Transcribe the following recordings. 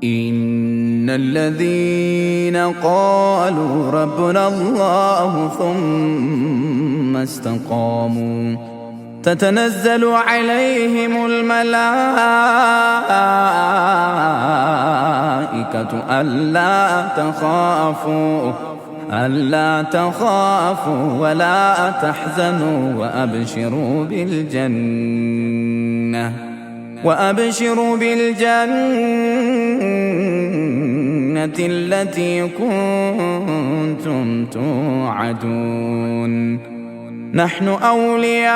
إن الذين قالوا ربنا الله ثم استقاموا تتنزل عليهم الملائكة ألا تخافوا ولا تحزنوا وأبشروا بالجنة التي كنتم توعدون نحن أولياؤكم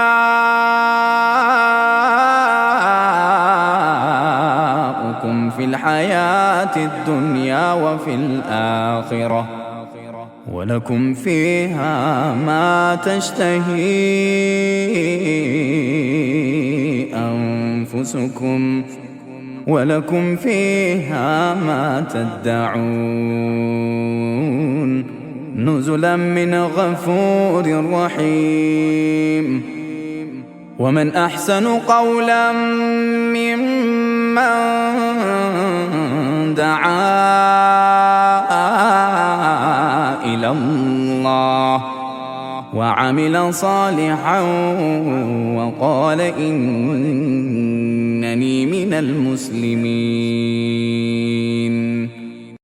في الحياة الدنيا وفي الآخرة ولكم فيها ما تشتهي أنفسكم ولكم فيها ما تدعون نزلا من غفور رحيم ومن أحسن قولا ممن دعا إلى الله وعمل صالحا وقال إنني من المسلمين